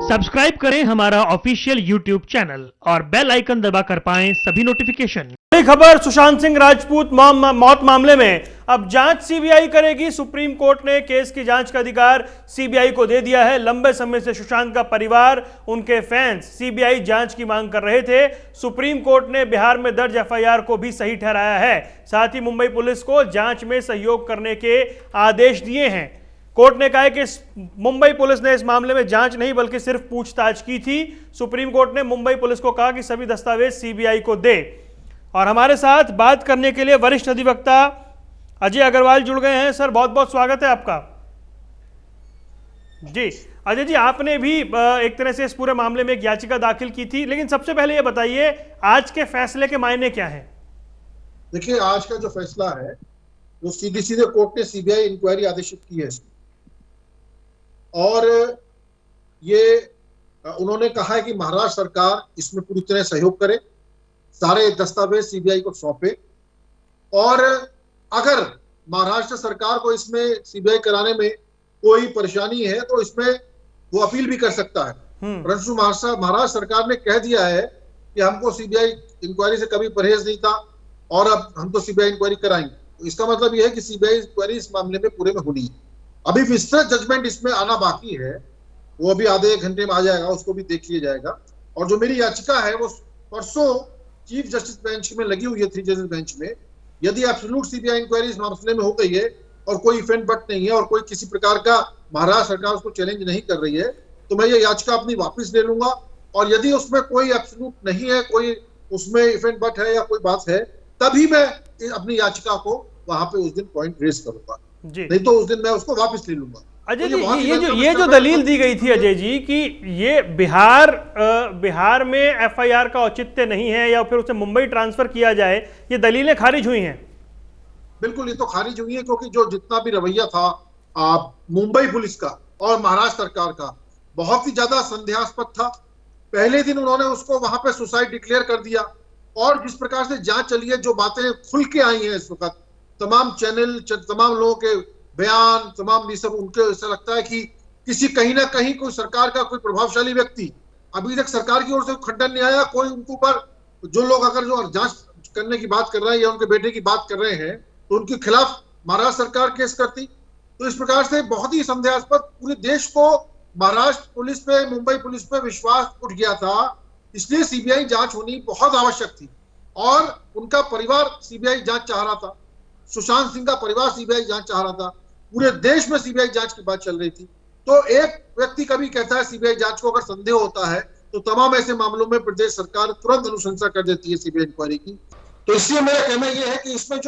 Subscribe करें हमारा official YouTube channel और बेल आइकन दबाकर पाएं सभी नोटिफिकेशन। बड़ी खबर, सुशांत सिंह राजपूत मौत मामले में अब जांच सीबीआई करेगी। सुप्रीम कोर्ट ने केस की जांच का अधिकार सीबीआई को दे दिया है। लंबे समय से सुशांत का परिवार, उनके फैंस सीबीआई जांच की मांग कर रहे थे। सुप्रीम कोर्ट ने बिहार में दर्ज एफआईआर को भी सही ठहराया है। साथ ही मुंबई पुलिस को जांच में सहयोग करने के आदेश दिए हैं। कोर्ट ने कहा है कि मुंबई पुलिस ने इस मामले में जांच नहीं बल्कि सिर्फ पूछताछ की थी। सुप्रीम कोर्ट ने मुंबई पुलिस को कहा कि सभी दस्तावेज सीबीआई को दे। और हमारे साथ बात करने के लिए वरिष्ठ अधिवक्ता अजय अग्रवाल जुड़ गए हैं। सर, बहुत बहुत स्वागत है आपका। जी अजय जी, आपने भी एक तरह से इस पूरे मामले में एक याचिका दाखिल की थी, लेकिन सबसे पहले ये बताइए आज के फैसले के मायने क्या हैं? देखिए, आज का जो फैसला है वो सीधे कोर्ट ने सीबीआई इंक्वायरी आदेशित की है और ये उन्होंने कहा है कि महाराष्ट्र सरकार इसमें पूरी तरह सहयोग करे, सारे दस्तावेज सीबीआई को सौंपे और अगर महाराष्ट्र सरकार को इसमें सीबीआई कराने में कोई परेशानी है तो इसमें वो अपील भी कर सकता है। परंतु महाराष्ट्र सरकार ने कह दिया है कि हमको सीबीआई इंक्वायरी से कभी परहेज नहीं था और अब हम तो सीबीआई इंक्वायरी कराएंगे। तो इसका मतलब यह है कि सीबीआई इंक्वायरी इस मामले में पूरे में होनी है। अभी विस्तृत जजमेंट इसमें आना बाकी है, वो अभी आधे एक घंटे में आ जाएगा, उसको भी देख लिया जाएगा। और जो मेरी याचिका है वो परसों चीफ जस्टिस बेंच में लगी हुई है, 3 जजेस बेंच में। यदि एब्सोल्यूट सीबीआई इंक्वायरी इस मामले में हो गई है और कोई इफेंट बट नहीं है और कोई किसी प्रकार का महाराष्ट्र सरकार उसको चैलेंज नहीं कर रही है तो मैं ये याचिका अपनी वापस ले लूंगा। और यदि उसमें कोई एब्सोल्यूट नहीं है, कोई उसमें इफेंट बट है या कोई बात है, तभी मैं अपनी याचिका को वहां पे उस दिन पॉइंट रेज करूंगा, नहीं तो उस दिन मैं उसको वापस ले लूंगा। अजय जी, ये जो दलील दी गई थी अजय जी कि ये बिहार में एफआईआर का औचित्य नहीं है या फिर उसे मुंबई ट्रांसफर किया जाए, ये दलीलें खारिज हुई हैं। बिल्कुल, ये तो खारिज हुई है क्योंकि जो जितना भी रवैया था मुंबई पुलिस का और महाराष्ट्र सरकार का बहुत ही ज्यादा संदेहास्पद था। पहले दिन उन्होंने उसको वहां पे सुसाइड डिक्लेयर कर दिया और जिस प्रकार से जांच चली है, जो बातें खुल के आई हैं इस वक्त, तमाम चैनल, तमाम लोगों के बयान, तमाम ये सब, उनके ऐसा लगता है कि किसी कहीं ना कहीं कोई सरकार का कोई प्रभावशाली व्यक्ति, अभी तक सरकार की ओर से खंडन नहीं आया, कोई उनके ऊपर जो लोग अगर जो जांच करने की बात कर रहे हैं या उनके बेटे की बात कर रहे हैं तो उनके खिलाफ महाराष्ट्र सरकार केस करती। तो इस प्रकार से बहुत ही संदेहास्पद, पूरे देश को महाराष्ट्र पुलिस पे, मुंबई पुलिस पे विश्वास उठ गया था। इसलिए सीबीआई जांच होनी बहुत आवश्यक थी और उनका परिवार सीबीआई जांच चाह रहा था, सुशांत सिंह का परिवार सीबीआई जांच चाह रहा था, पूरे देश में सीबीआई जांच की बात चल रही थी। तो एक व्यक्ति कभी कहता है सीबीआई जांच को अगर संदेह होता है तो तमाम ऐसे मामलों में प्रदेश सरकार तुरंत अनुशंसा कर देती है सीबीआई इंक्वायरी की। तो इसलिए मेरा कहना यह है कि इसमें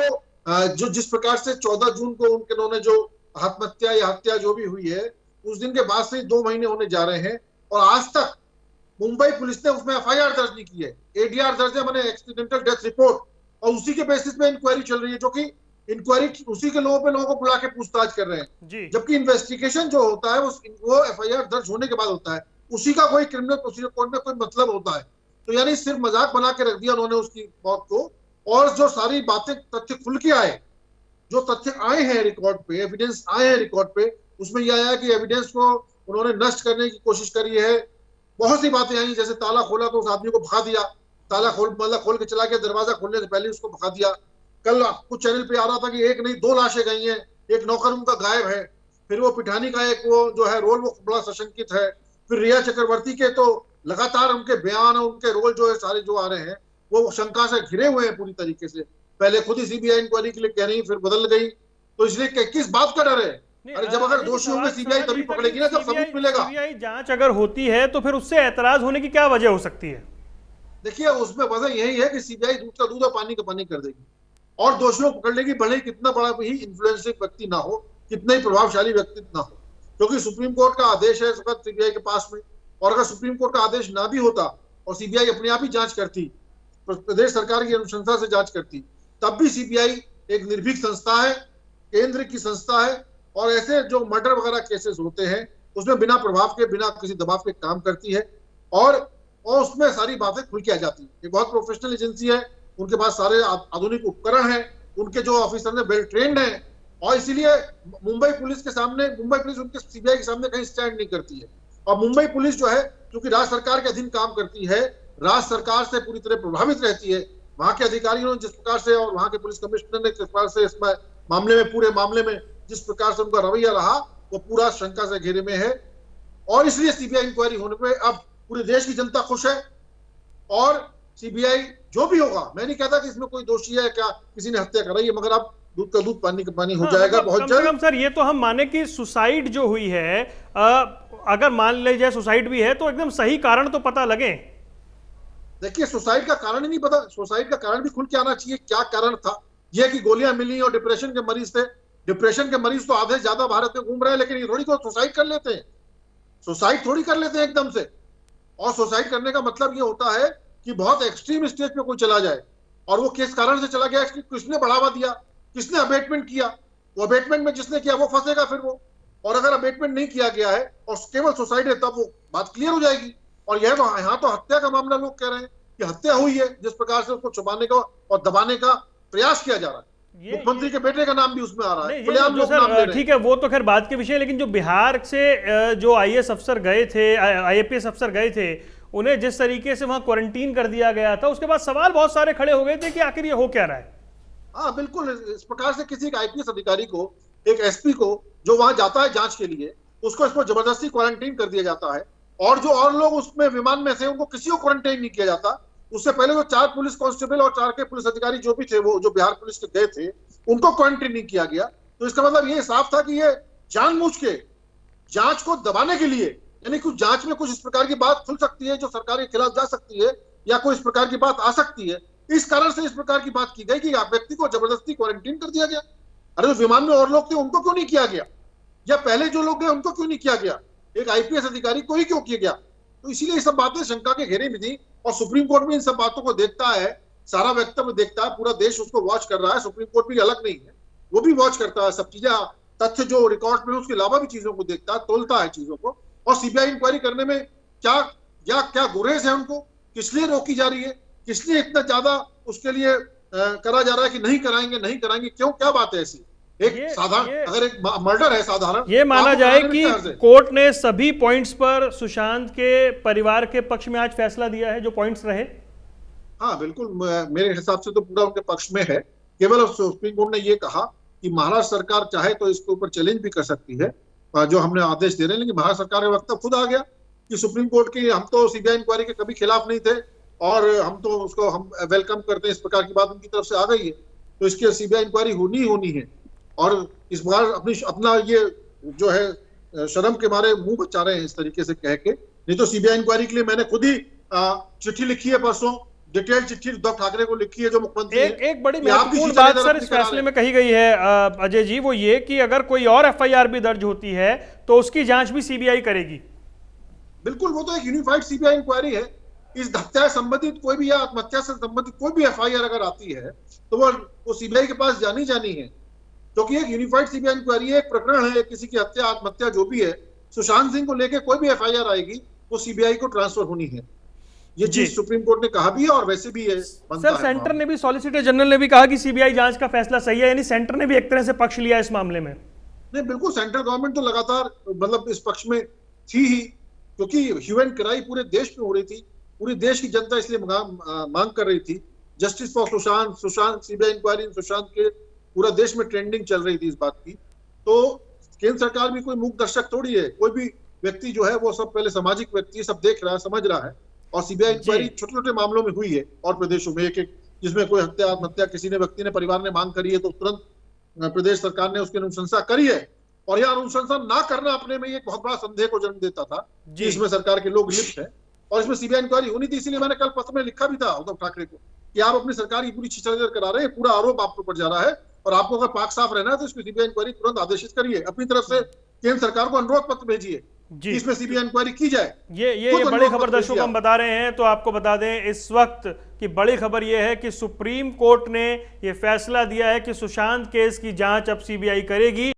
जो जिस प्रकार से 14 जून को उन्होंने जो आत्महत्या या हत्या जो भी हुई है, उस दिन के बाद से 2 महीने होने जा रहे हैं और आज तक मुंबई पुलिस ने उसमें एफआईआर दर्ज नहीं की है। एडीआर दर्ज है, मैंने एक्सीडेंटल डेथ रिपोर्ट, और उसी के बेसिस पे इंक्वायरी चल रही है, जो कि इंक्वायरी उसी के लोगों को बुला के पूछताछ कर रहे हैं। जबकि इन्वेस्टिगेशन जो होता है वो एफआईआर दर्ज होने के बाद होता है, उसी का कोई क्रिमिनल प्रोसीजर कोड में कोई मतलब होता है। तो यानी सिर्फ मजाक बना के रख दिया उन्होंने उसकी मौत को। और जो सारी बातें, तथ्य खुल के आए, जो तथ्य आए हैं रिकॉर्ड पे, एविडेंस आए हैं रिकॉर्ड पे, उसमें यह आया कि एविडेंस को उन्होंने नष्ट करने की कोशिश करी है। बहुत सी बातें आई, जैसे ताला खोला तो उस आदमी को भगा दिया, ताला खोल के चला गया, दरवाजा खोलने से पहले उसको भगा दिया। कल कुछ चैनल पे आ रहा था कि एक नहीं 2 लाशें गई हैं, एक नौकर उनका गायब है। फिर वो पिठानी का एक वो जो है रोल वो बड़ा सशंकित है। फिर रिया चक्रवर्ती के तो लगातार उनके बयान और उनके रोल जो है सारे जो आ रहे हैं वो शंका से घिरे हुए हैं पूरी तरीके से। पहले खुद ही सीबीआई इंक्वायरी के लिए कह रही, फिर बदल गई। तो इसलिए किस बात का डर है? अरे जब अगर दोषी होंगे सीबीआई तभी पकड़ेगी ना, जब सबूत मिलेगा। सीबीआई जांच अगर होती है तो फिर उससे ऐतराज होने की क्या वजह हो सकती है? देखिए, उसमें वजह यही है कि सीबीआई दूध का दूध और पानी का पानी कर देगी और दोषियों को पकड़ लेगी, भले ही कितना बड़ा भी इन्फ्लुएंसिंग व्यक्ति ना हो, कितना ही प्रभावशाली व्यक्ति ना हो। क्योंकि सुप्रीम कोर्ट का आदेश है सीबीआई के पास में, और अगर सुप्रीम कोर्ट का आदेश ना भी होता और सीबीआई अपने आप ही जांच करती, प्रदेश सरकार की अनुशंसा से जांच करती, तब भी सीबीआई एक निर्भीक संस्था है, केंद्र की संस्था है और ऐसे जो मर्डर वगैरह केसेस होते हैं उसमें बिना प्रभाव के, बिना किसी दबाव के काम करती है और उसमें सारी बातें खुल के आ जाती है। ये बहुत प्रोफेशनल एजेंसी है, उनके पास सारे आधुनिक उपकरण हैं, उनके जो ऑफिसर ने वेल ट्रेंड हैं और इसीलिए मुंबई पुलिस के सामने, मुंबई पुलिस उनके सीबीआई के सामने कहीं स्टैंड नहीं करती है। और मुंबई पुलिस जो है, क्योंकि राज्य सरकार के अधीन काम करती है, राज्य सरकार से पूरी तरह प्रभावित रहती है, वहां के अधिकारियों ने जिस प्रकार से और वहां के पुलिस कमिश्नर ने जिस प्रकार से इस मामले में, पूरे मामले में जिस प्रकार से उनका रवैया रहा, वो पूरा शंका से घेरे में है। और इसलिए सीबीआई इंक्वायरी होने पे अब पूरे देश की जनता खुश है। और सीबीआई जो भी होगा, मैं नहीं कहता कि इसमें कोई दोषी है, क्या किसी ने हत्या कराई है, मगर अब दूध का दूध पानी का पानी हो जाएगा मतलब बहुत कम से जल्द। कम सर ये तो हम माने कि सुसाइड जो हुई है, अगर मान लीजिए सुसाइड भी है तो एकदम सही कारण तो पता लगे। देखिए, सुसाइड का कारण ही नहीं पता, सुसाइड का कारण भी खुल के आना चाहिए, क्या कारण था। यह कि गोलियां मिली और डिप्रेशन के मरीज थे। डिप्रेशन के मरीज तो आधे ज्यादा भारत में घूम रहे हैं, लेकिन ये थोड़ी को सुसाइड कर लेते हैं, सुसाइड थोड़ी कर लेते हैं एकदम से। और सुसाइड करने का मतलब ये होता है कि बहुत एक्सट्रीम स्टेज पे कोई चला जाए, और वो किस कारण से चला गया, किसने बढ़ावा दिया, किसने अबेटमेंट किया। वो अबेटमेंट में जिसने किया वो फंसेगा फिर वो। और अगर अबेटमेंट नहीं किया गया है और केवल सुसाइड है, तब वो बात क्लियर हो जाएगी। और यह तो यहाँ तो हत्या का मामला, लोग कह रहे हैं कि हत्या हुई है, जिस प्रकार से उसको छुपाने का और दबाने का प्रयास किया जा रहा है। मुख्यमंत्री के बेटे का नाम भी उसमें आ रहा है, खुलेआम लोग नाम ले रहे हैं। ठीक है, वो तो खैर बात के विषय, लेकिन जो बिहार से जो आईएएस अफसर गए थे, आईएपीएस अफसर गए थे, उन्हें जिस तरीके से वहां क्वारंटीन कर दिया गया था, उसके बाद सवाल बहुत सारे खड़े हो गए थे कि आखिर ये हो क्या रहा है। हाँ बिल्कुल, इस प्रकार से किसी एक आईपीएस अधिकारी को, एक एसपी को, जो वहां जाता है जांच के लिए, उसको इसको जबरदस्ती क्वारंटीन कर दिया जाता है। और जो और लोग उसमें विमान में थे, उनको किसी को क्वारंटाइन नहीं किया जाता। उससे पहले जो 4 पुलिस कांस्टेबल और 4 के पुलिस अधिकारी जो भी थे, वो जो बिहार पुलिस के गए थे, उनको क्वारंटाइन नहीं किया गया। तो इसका मतलब ये साफ था कि ये जानबूझ के जांच को दबाने के लिए, यानी कुछ जांच में कुछ इस प्रकार की बात खुल सकती है जो सरकार के खिलाफ जा सकती है, या कोई इस प्रकार की बात आ सकती है, इस कारण से इस प्रकार की बात की गई कि व्यक्ति को जबरदस्ती क्वारंटीन कर दिया गया। अरे तो विमान में और लोग थे, उनको क्यों नहीं किया गया, या पहले जो लोग गए उनको क्यों नहीं किया गया, एक आईपीएस अधिकारी को ही क्यों किया गया। तो इसीलिए ये सब बातें शंका के घेरे में थी। और सुप्रीम कोर्ट भी इन सब बातों को देखता है, सारा वक्तव्य देखता है, पूरा देश उसको वॉच कर रहा है। सुप्रीम कोर्ट भी अलग नहीं है, वो भी वॉच करता है सब चीजें, तथ्य जो रिकॉर्ड में उसके अलावा भी चीजों को देखता है, तोलता है चीजों को। और सीबीआई इंक्वायरी करने में क्या गुरेज है उनको, किस लिए रोकी जा रही है, किस लिए इतना ज्यादा उसके लिए करा जा रहा है कि नहीं कराएंगे, क्यों, क्या बात है ऐसी। एक साधारण, अगर एक मर्डर है साधारण, ये माना जाए कि कोर्ट ने सभी पॉइंट्स पर सुशांत के परिवार के पक्ष में आज फैसला दिया है, जो पॉइंट्स रहे। हाँ बिल्कुल, मेरे हिसाब से तो पूरा उनके पक्ष में है। केवल सुप्रीम कोर्ट ने ये कहा कि महाराष्ट्र सरकार चाहे तो इसके ऊपर चैलेंज भी कर सकती है, जो हमने आदेश दे रहे हैं। लेकिन महाराष्ट्र सरकार का वक्तव्य खुद आ गया कि सुप्रीम कोर्ट की, हम तो सीबीआई इंक्वायरी के कभी खिलाफ नहीं थे, और हम तो उसको हम वेलकम करते हैं। इस प्रकार की बात उनकी तरफ से आ गई है, तो इसकी सीबीआई इंक्वायरी होनी है। और इस बार अपना ये जो है शर्म के मारे मुंह बचा रहे हैं इस तरीके से कह के। नहीं तो सीबीआई इंक्वायरी के लिए मैंने खुद ही चिट्ठी लिखी है, परसों डिटेल चिट्ठी उद्धव ठाकरे को लिखी है, जो मुख्यमंत्री एक बड़ी महत्वपूर्ण बात सर इस फैसले में कही गई है अजय जी, वो ये कि अगर कोई और एफआईआर भी दर्ज होती है तो उसकी जांच भी सीबीआई करेगी। बिल्कुल, वो तो एक यूनिफाइड सीबीआई इंक्वायरी है। इस हत्या से संबंधित कोई भी या आत्महत्या से संबंधित कोई भी एफआईआर अगर आती है तो वो सीबीआई के पास जानी है, क्योंकि एक यूनिफाइड सीबीआई इंक्वायरी है, एक प्रकरण है, किसी की हत्या आत्महत्या जो भी है। सुशांत सिंह को लेकर कोई भी एफआईआर आएगी वो सीबीआई को ट्रांसफर होनी है। ये चीज सुप्रीम कोर्ट ने कहा भी है और वैसे भी है। सर सेंटर ने भी, सॉलिसिटर जनरल ने भी कहा कि सीबीआई जांच का फैसला सही है, यानी सेंटर ने भी एक तरह से पक्ष लिया इस मामले में। नहीं बिल्कुल, सेंट्रल गवर्नमेंट तो लगातार मतलब इस पक्ष में थी ही, क्योंकि ह्यू एंड क्राई पूरे देश में हो रही थी, पूरी देश की जनता इसलिए मांग कर रही थी justice for Sushant, CBI inquiry Sushant के पूरा देश में ट्रेंडिंग चल रही थी इस बात की। तो केंद्र सरकार भी कोई मूक दर्शक थोड़ी है, कोई भी व्यक्ति जो है वो सब पहले सामाजिक व्यक्ति सब देख रहा है, समझ रहा है। और सीबीआई इंक्वायरी छोटे छोटे मामलों में हुई है और प्रदेशों में एक जिसमें कोई हत्या आत्महत्या किसी ने व्यक्ति ने परिवार ने मांग करी है तो तुरंत प्रदेश सरकार ने उसकी अनुशंसा करी है। और यह अनुशंसा ना करना अपने में एक बहुत बड़ा संदेह को जन्म देता था कि इसमें सरकार के लोग लिप्त है और इसमें सीबीआई इंक्वायरी होनी थी। इसीलिए मैंने कल पत्र में लिखा भी था उद्धव ठाकरे को कि आप अपनी सरकार की पूरी छीछाछाड़ करा रहे हैं, पूरा आरोप आपके ऊपर जा रहा है और आपको अगर पाक साफ रहना है तो इसकी सीबीआई इंक्वायरी तुरंत आदेशित करिए। अपनी तरफ से केंद्र सरकार को अनुरोध पत्र भेजिए कि इसमें सीबीआई इंक्वायरी की जाए। ये बड़ी खबर दर्शकों को हम बता रहे हैं, तो आपको बता दें इस वक्त की बड़ी खबर यह है कि सुप्रीम कोर्ट ने यह फैसला दिया है कि सुशांत केस की जांच अब सीबीआई करेगी।